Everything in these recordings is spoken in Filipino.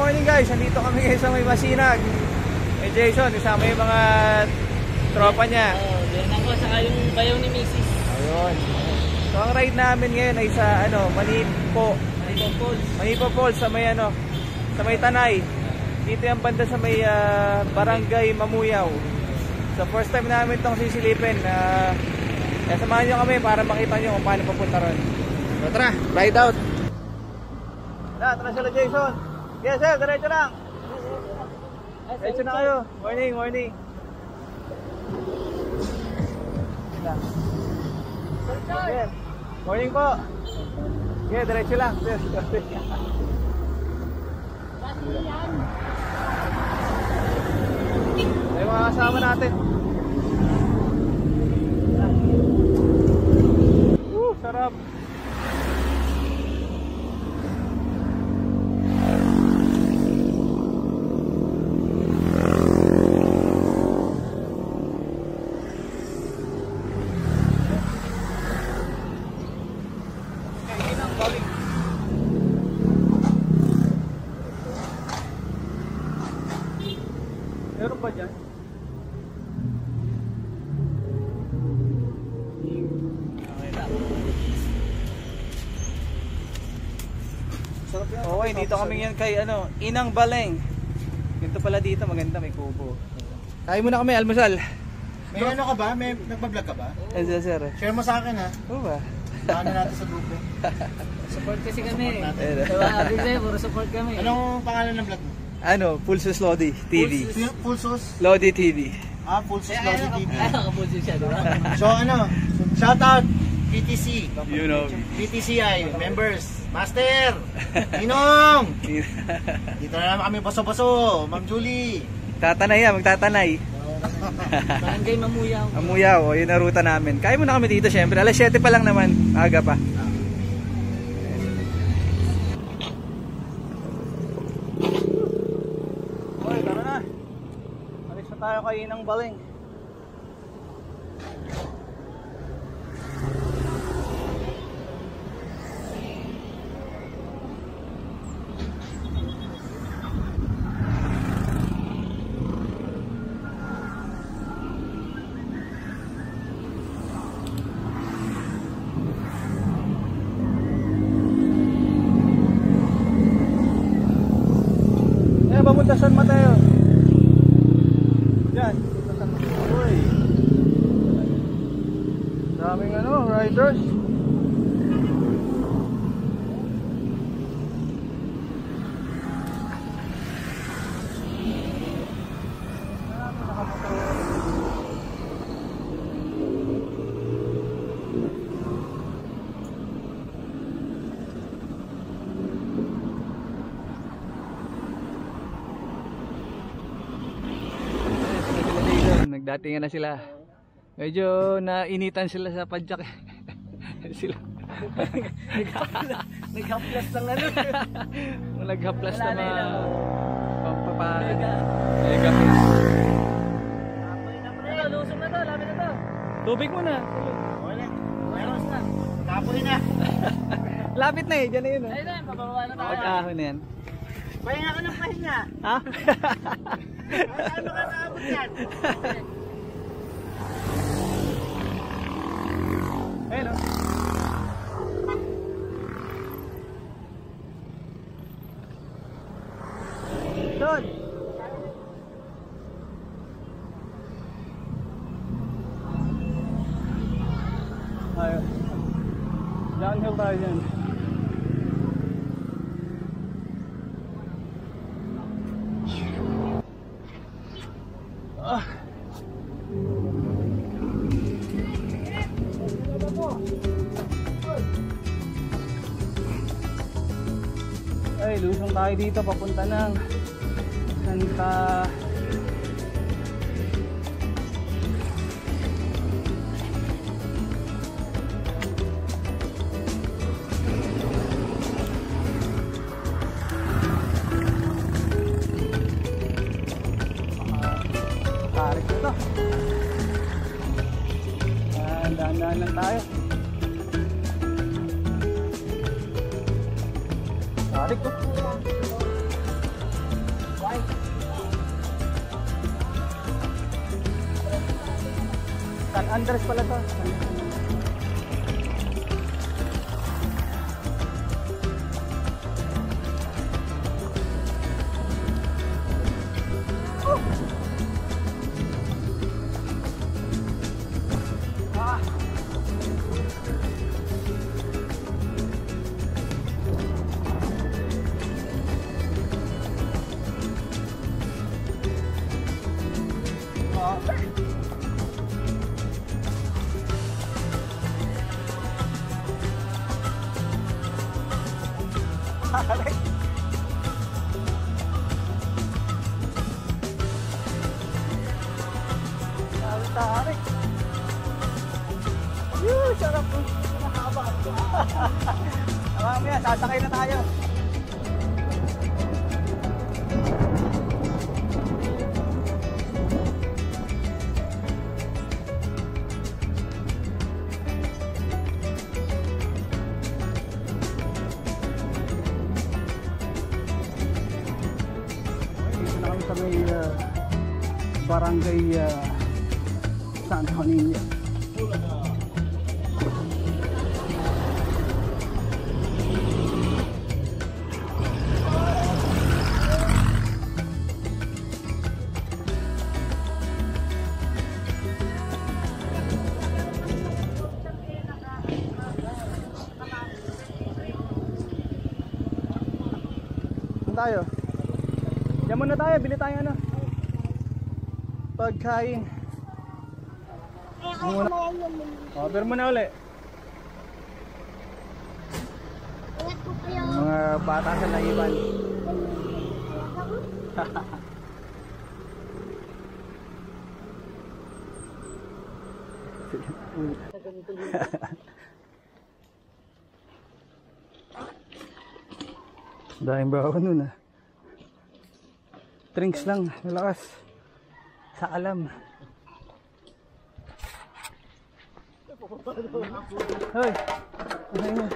morning guys, nandito kami ngayon sa may Masinag. Eh Jason, isama yung mga tropa niya. Yan ako, saka yung bayaw ni Mrs. Ayun. So ang ride namin ngayon ay sa Manipo Falls sa may sa may Tanay. Dito yung banda sa may Barangay Mamuyaw. So first time namin itong sisilipin. Samahan nyo kami para makita nyo kung paano papunta ron. So tara, ride out. Tara sila Jason. Yes sir, diretso lang. Diretso na kayo. Morning. Yes. Morning po. Okay, diretso lang. Yes. Ay mga kasama natin. Sarap. Meron ba dyan? Okay, dito kami yan kay Inang Baleng. Ganito pala dito, maganda, may kubo. Kain muna kami, almusal. May ka ba? May nagpa-vlog ka ba? Yes, sir. Share mo sa akin ha. Oo ba? Paano natin sa grupo? Support kasi kami. Natin. Diba, bigay, puro support kami. Anong pangalan ng vlog mo? Pulsos Lodi TV. Pulsos? Lodi TV. Pulsos Lodi TV. Nakapulsos siya, diba? So shoutout PTC. You know. PTCI members. Master! Ninong! Dito na naman kami baso-baso. Ma'am Julie. Magtatanay. Barangay Mamuyaw. Mamuyaw, yun ang ruta namin. Kaya muna kami dito syempre. Alas 7 pa lang naman. Aga pa. Okay, tara na. Alis na tayo kay Inang Baleng. Papunta San Mateo. Yan, papunta San Mateo. Uy. Daming riders. Nagdatingan na sila. Medyo nainitan sila sa padjak. Sila. Naghaplas ng Naghaplas na pampapaan. Mega lusong na to, lapit na to. Tubig muna. Meron na. Kapoy na. Lapit na dyan na yun. Ayun na, pababa na tayo. Pag-ahon na yan. Pahinga ka ng pahinga. Ha? Ano ka naabot yan? Ayun o. Doon. Ayun. Downhill tayo dyan. Ay, lusong tayo dito papunta ng Santa tarik na to. Dahan-dahan lang tayo. Tarik to. Andres pala to. Tarik. Sarap po. Nakahaba. Mamaya, sasakay na tayo. Dito na kami sa may barangay Santo Niño. Tayo. Diyan muna tayo, bili tayo ano. Pagkain. Muna. Order muna uli. Mga bata sa naiban. Dahil bawa nun ah. Drinks lang, malakas. Sa alam. Hoy, ano yun?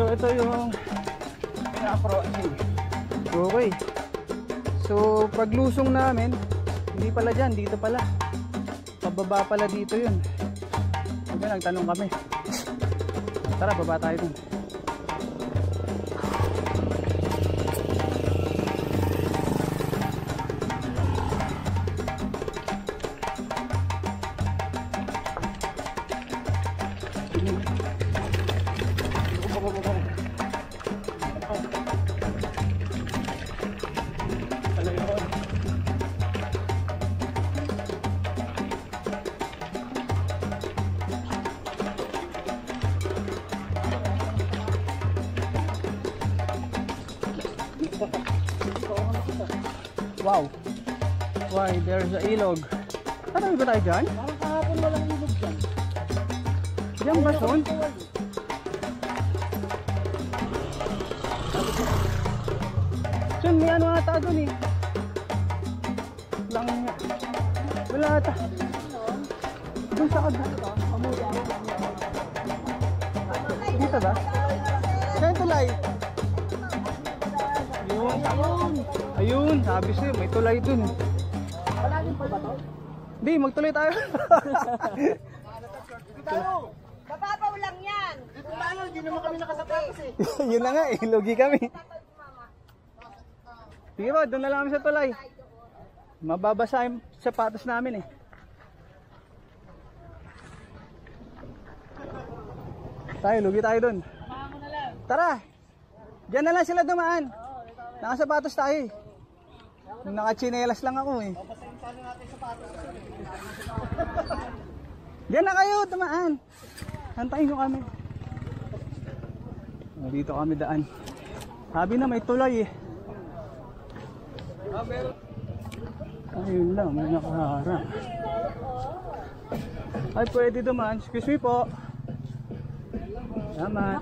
So ito yung approaching. Okay. So paglusong namin, hindi pala dyan, dito pala. Pababa pala dito yun. Sabi nagtanong kami. Tara, baba tayo dun. Wow. Why, there's a ilog. Ano ba tayo dyan? Parang kahapon walang ilog dyan. Diyan ba son? Son, may ano ata doon eh. Lang nga. Wala ata. Doon sa agad. Dito ba? Saan tulay? Ayun, sabi sa'yo, may tulay dun. Wala din pa ba to? Hindi, magtuloy tayo. Bababaw lang yan. Paano? Hindi naman kami nakasapatos eh. Yun na nga eh, lugi kami. Sige ba, doon na lang kami sa tulay. Mababasa yung sapatos namin eh. Tayo, lugi tayo doon. Samahan mo na lang. Tara! Diyan na lang sila dumaan. Nakasapatos tayo eh. Nakachinelas lang ako eh. Diyan na kayo, dumaan. Hantayin nyo kami. Dito kami daan. Sabi na may tulay eh. Ayun lang, may nakaharang. Ay, pwede dumaan. Excuse me po. Tama.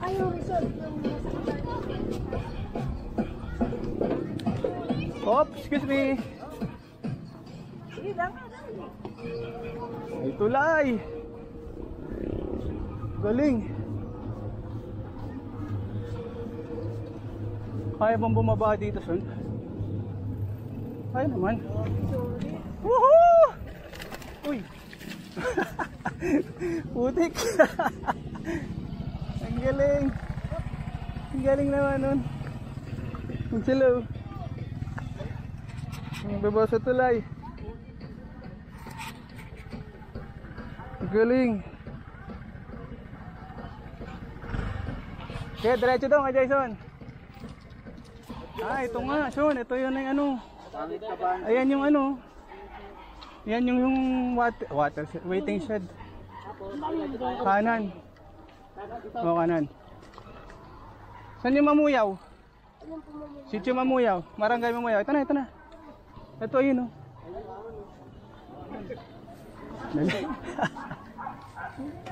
Oops, excuse me. May tulay. Galing. Kaya bang bumaba dito, son? Kaya naman. Woohoo! Uy. Putik. Ang galing. Ang galing naman nun. Ang silaw. Ang baba sa tulay. Ang galing. Kaya diretso daw kay Jason. Ah, ito nga, Sean. Ito yun yung ano. Ayan yung ano. Yan yung water waiting shed. Kanan. O, kanan. Saan yung Mamuyaw? Sitio Mamuyaw. Barangay Mamuyaw. Ito na, ito na. Ito yun o.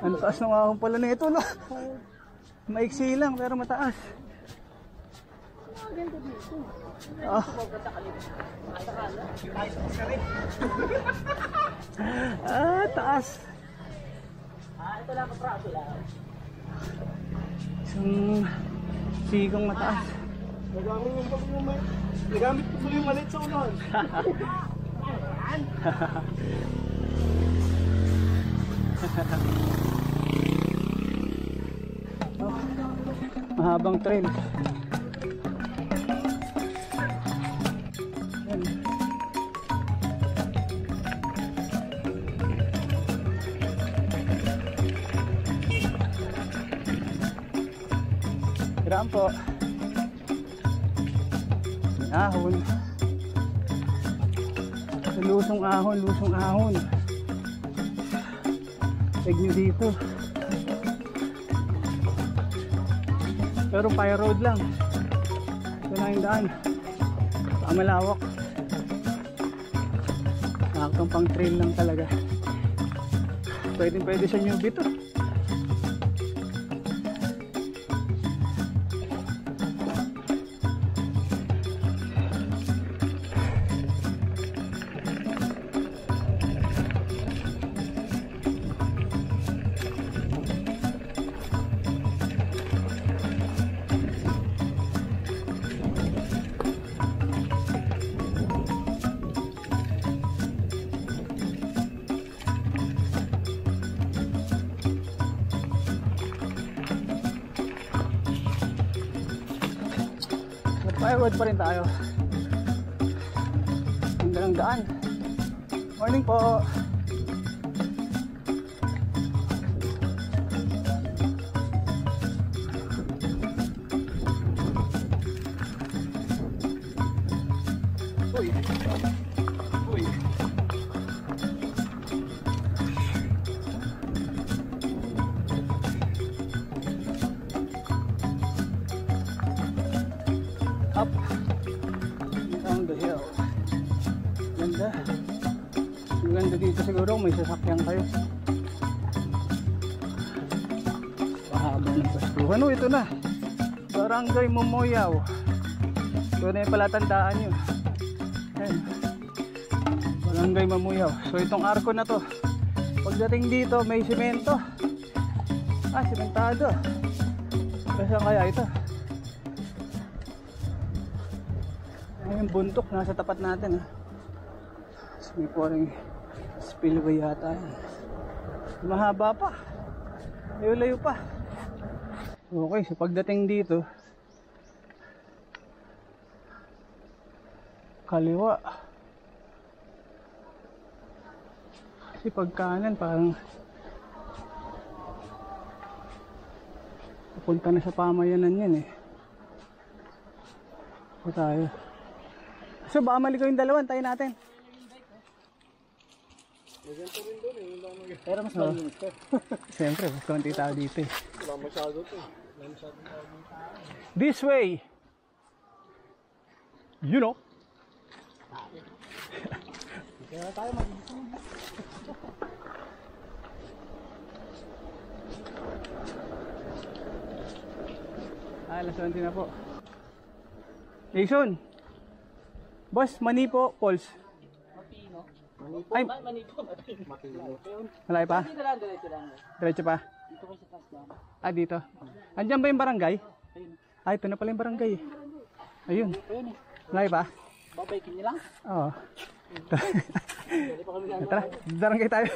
Ang taas ng ahon pala na ito. No? Maiksi lang pero mataas. Oh. Ah, taas. Ito lang ang praso lang. Isang sigong mataas. Nagamit ko muli yung malit sa unahan. Oh, mahabang trail. Hiraan po. May ahon. Lusong ahon, lusong ahon. Tag nyo dito. Pero fire road lang. Ito lang yung daan. Saka malawak. Nakakang pang trail lang talaga. Pwede sa newbie to. Firewood pa rin tayo. Ang galang daan. Morning po. Uy. Uy. Up down the hill. Ganda. Ang ganda dito siguro may sasakyan kayo. Mahaba ng pastuhan. Oh, ito na. Barangay Mamuyaw. Ito na yung palatandaan nyo. Ayan. Barangay Mamuyaw. So itong arko na to. Pagdating dito may simento. Ah, simentado. Saan kaya ito? Yung buntok nasa tapat natin. May pouring spillway yata. Mahaba pa. Layo-layo pa. Okay, so pagdating dito kaliwa. Kasi pag kanan parang pupunta na sa pamayanan yan eh. Ito tayo. So baka mali ko yung dalawan, tayo natin. Pero mas malinis to. Siyempre, mas konti tao dito eh. Wala masyado to. This way. You know. Kaya tayo malinis. Alas 20 na po. Jason. Boss, mani po, Pauls. Ay, malay pa? Diretso pa? Ah, dito. Andiyan ba yung barangay? Ah, ito na pala yung barangay. Ayun. Malay pa? Babaikin niyo lang. Oo. Tara, barangay tayo.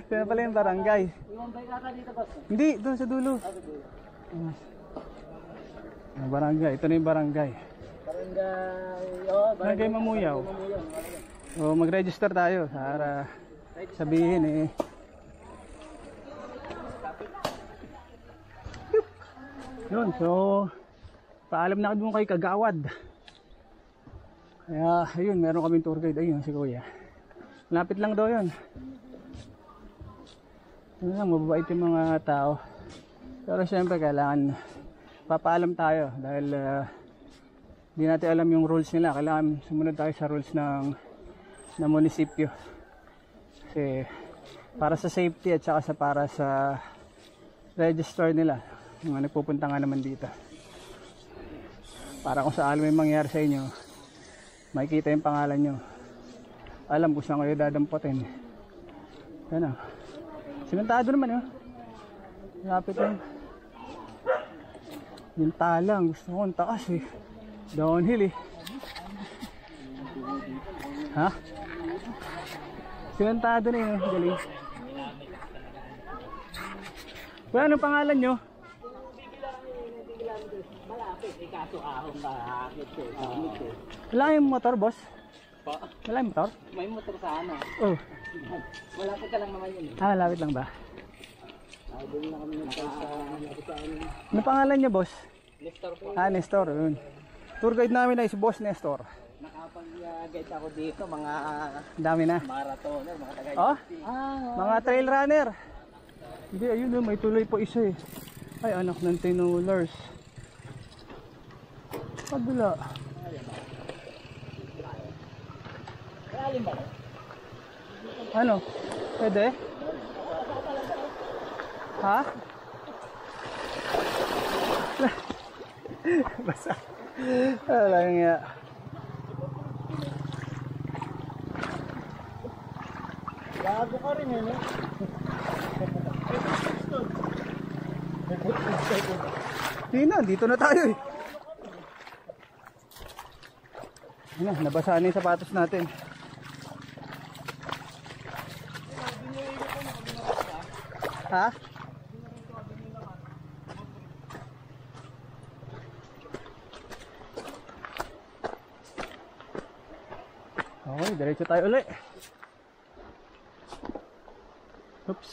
Ito na pala yung barangay. Yung bike ata dito, boss. Hindi, doon sa dulo. Barangay, ito na yung barangay. Barangay Mamuyaw. O, mag-register tayo para sabihin eh. Yun, so paalam na doon kay Kagawad. Kaya ayun, meron kaming tour guide. Ayun si Kuya. Lapit lang daw yun. Ano lang, mababait yung mga tao. Pero syempre kailangan papaalam tayo dahil hindi natin alam yung rules nila. Kailangan sumunod tayo sa rules ng munisipyo. Kasi para sa safety at saka para sa register nila. Yung nagpupunta nga naman dito. Para kung saan may mangyari sa inyo, makikita yung pangalan nyo. Alam kung saan kayo dadampotin. Yan o. Simentado naman yun. Lapit yun. Yung talang. Gusto ko ang taas eh. Downhill eh. Ha? Simentado na yun. Galing. Well, anong pangalan nyo? Wala yung motor, boss? Wala yung motor? May motor sa ano. Oh. Malapit ka lang naman yun. Ah, malapit lang ba? Doon na kami Ano pangalan niya, boss? Nestor po. Ah, Nestor. Yun. Tour guide namin ay si Boss Nestor. Nakapag-guide ako dito, mga Dami na. marathoner, mga taga Oh? Mga trail runner. Hindi, ayun may tuloy po isa eh. Ay, anak ng tinulars. Padula. Ano? Pwede? Ha? Basta. Wala nga. Lago ka rin yun eh. Hindi na, dito na tayo eh. Ano, nabasa na yung sapatos natin. Ha? Okay, diretso tayo ulit. Oops.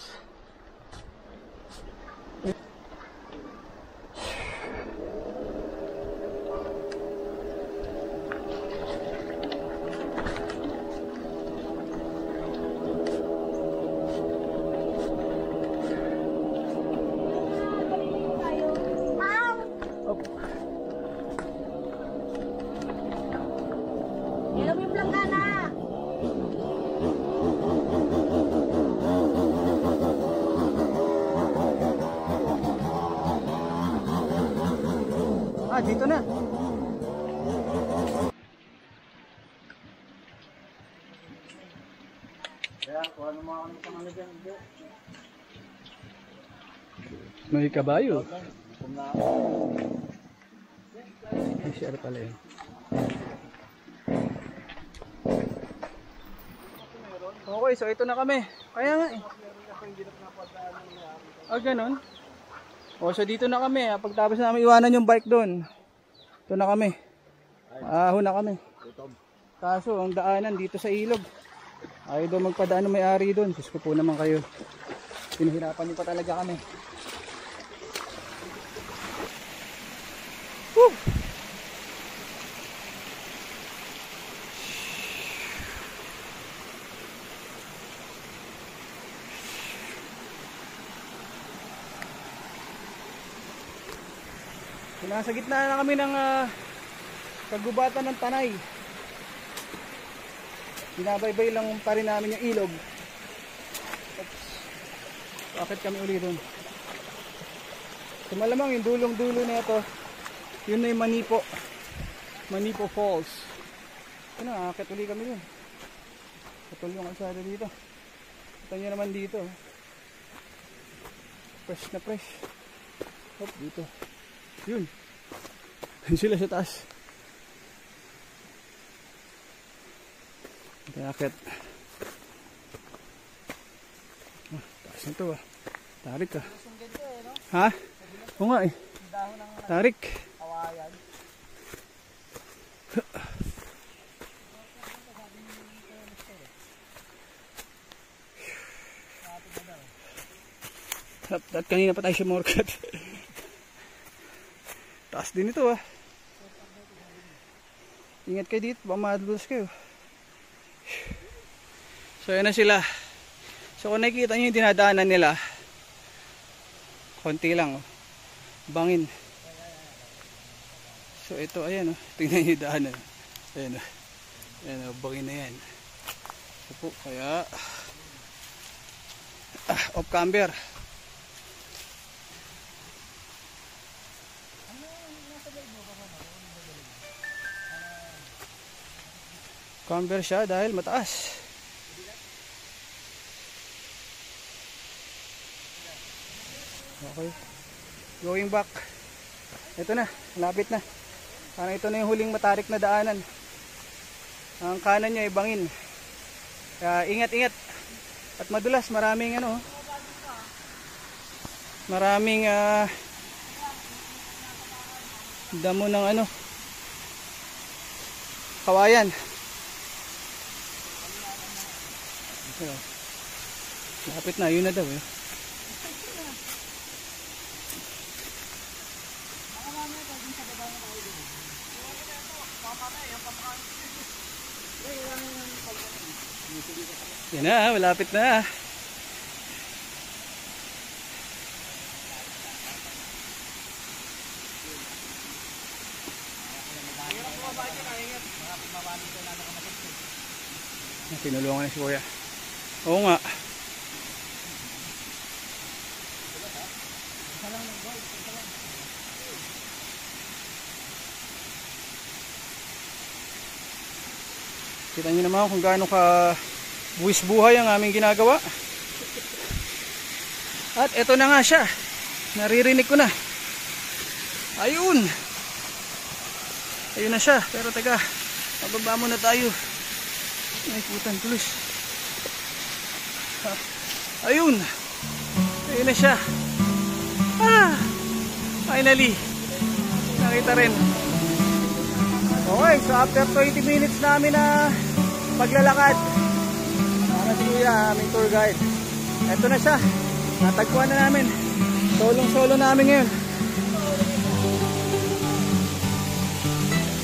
Ilong yung planggana. Ah, dito na. Kaya kung ano mga ano pangalan dyan. May kabayo. Ay, share pala yun. Okay, so ito na kami. Kaya nga eh. Ah, ganun. O, so dito na kami. Pagtapos namin iwanan yung bike doon. Ito na kami. Ahon na kami. Kaso, ang daanan dito sa ilog. Ayaw daw magpadaan ng may-ari doon. Sus ko po naman kayo. Pinahirapan niyo pa talaga kami. Woo! Nasa gitna na kami ng kagubatan ng Tanay. Binabaybay lang pa rin namin yung ilog. Oops. Bakit kami uli doon? So malamang yung dulong-dulo na ito, yun na yung Manipo. Manipo Falls. Yun na, akit uli kami doon. Patol yung kalsada dito. Ito nyo naman dito. Fresh na fresh. Hop, dito. Yun. Yun sila sa taas. Kaya akit. Taas na ito ah. Tarik ah. Ha? Oo nga eh. Tarik. At kanina pa tayo sa morkat. Taas din ito ah. Ingat kayo dito, baka madulas kayo. So yan na sila. So kung nakikita nyo yung dinadaanan nila, konti lang oh. Bangin. So ito ayan oh. Tingnan nyo yung daanan. Ayan oh. Ayan oh, bangin na yan. So po, kaya off camber. Camber siya dahil mataas. Okay. Going back. Ito na, lapit na. Parang ito na yung huling matarik na daanan. Ang kanan niya ay bangin. Kaya ingat-ingat. At madulas, maraming ano. Maraming damo ng ano. Kawayan. Lapit na, yun na daw eh. Yan na, malapit na. Tinulungan na si Kuya. Oo nga. Kita nyo naman kung gaano ka buwis buhay ang aming ginagawa. At eto na nga siya. Naririnig ko na. Ayun. Ayun na siya. Pero teka, pababa muna tayo. Ay putan tulis. Ayun. Ayun na siya. Finally. Nakita rin. Okay, so after 20 minutes namin na paglalakad, para si Kuya, aming tour guide. Ito na siya. Natagpuan na namin. Solong-solo namin ngayon.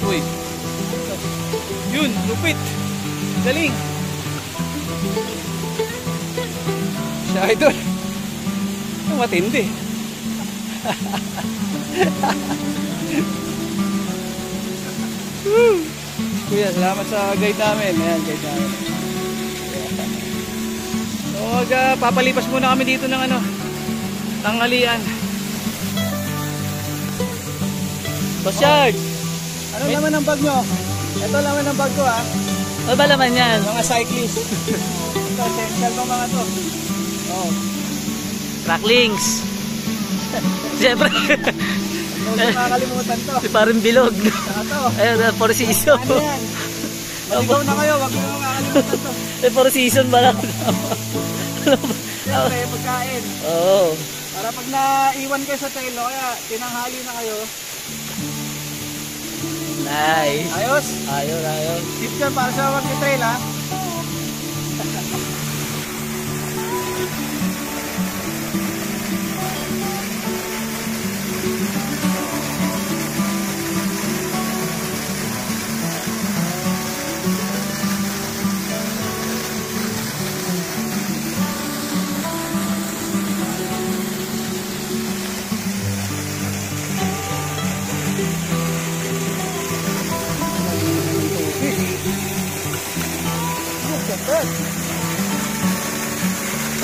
Uy. Yun, lupit. Galing. Siya idol. Ang matindi. Kuya, salamat sa guide namin. Ayan, guide namin. So, papalipas muna kami dito ng ano, tanghalian. Boss Charles! Ano naman ang bag nyo? Ito naman ang bag ko ha. Ano ba naman yan? Mga cyclist. Ito, essential ko mga to. Oh. Tracklinks. Siyempre. Huwag mo makakalimutan to. Si parang bilog. Ito. Ayun, 4 season. Ano yan? Maligaw na kayo, huwag mo makakalimutan to. 4 season ba lang? Siyempre, pagkain. Oo. Para pag naiwan kayo sa trail, kaya tinanghali na kayo. Nice. Ayos? Ayos. Tip yan para sa mag-trail ha.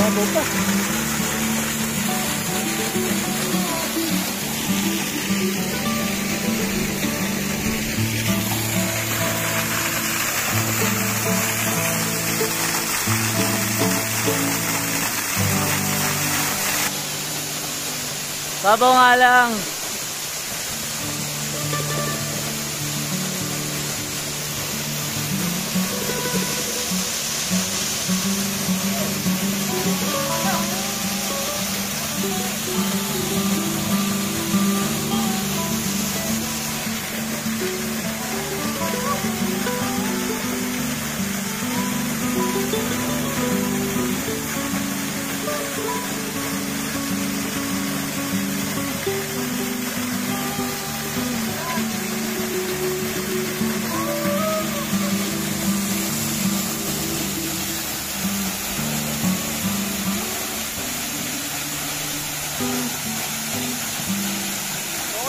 Babaw pa. Babaw nga lang.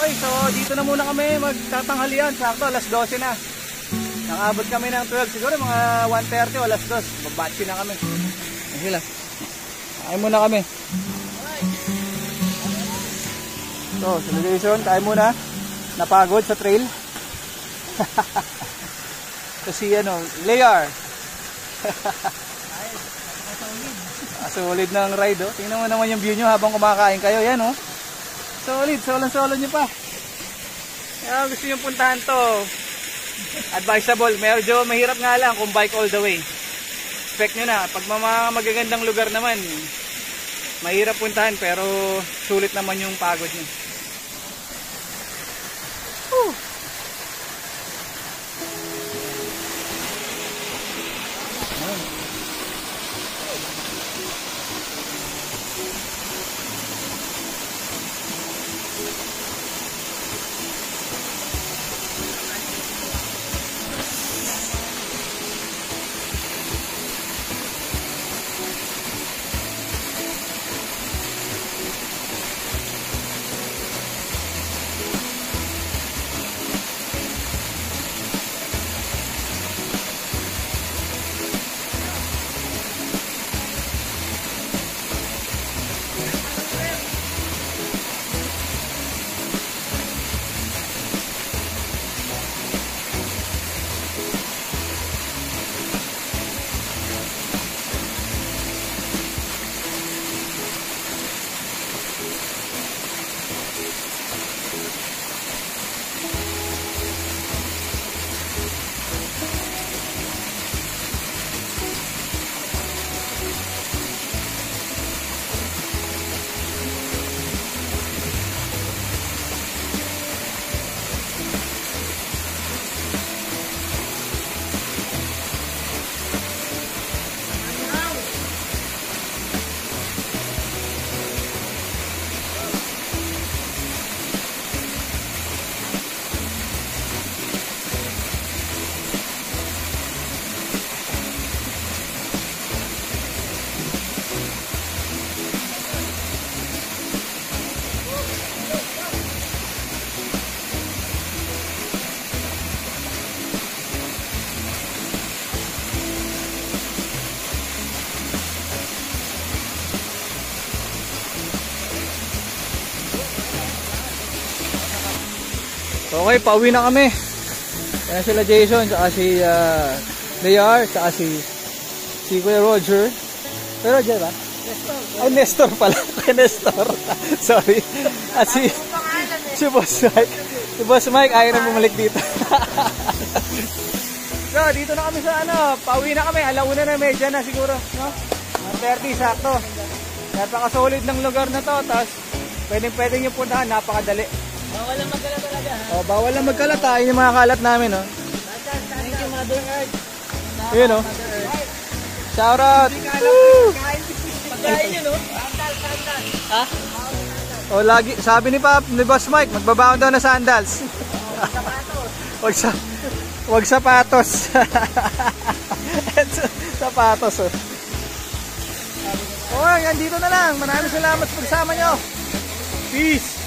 Okay, so dito na muna kami magtatanghalian. Sakto, alas 12 na. Nakabot kami ng 12, siguro mga 1:30 o alas 2. Babatsi na kami. Sila. Kain muna kami. So, celebration, kain muna. Napagod sa trail. Kasi ano, Layar. Solid ng ride, oh. Tingnan mo naman yung view nyo habang kumakain kayo. Yan, oh. Solid, solo nyo pa. Kaya gusto nyo puntahan to, advisable. Medyo mahirap nga lang kung bike all the way. Expect nyo na, pag mga magagandang lugar naman, mahirap puntahan pero sulit naman yung pagod nyo. Whew. Okay, pauwi na kami. Kaya sila Jason, saka si Layar, saka si Kuya Roger. Kuya Roger ba? Nestor. Ay, Nestor pala. Kuya Nestor. Sorry. At si Boss Mike. Si Boss Mike, ayaw na bumalik dito. So, dito na kami sa pauwi na kami. Alauna na, medya na siguro. No? 30, sakto. Napaka-solid ng lugar na to. Tapos, pwede nyo puntahan. Napakadali. Bawal lang magkala talaga. Oh, bawal lang magkalat. Ayun yung mga kalat namin, oh. Thank you, Mother Earth. Ayun, oh. Shout out. Pagkain yun, no? Sandal. Ha? Oh, lagi sabi ni Boss Mike, magbabaon daw na sandals. Wag sapatos. Sapatos, oh. Okay, andito na lang. Maraming salamat sa pagsama nyo. Peace.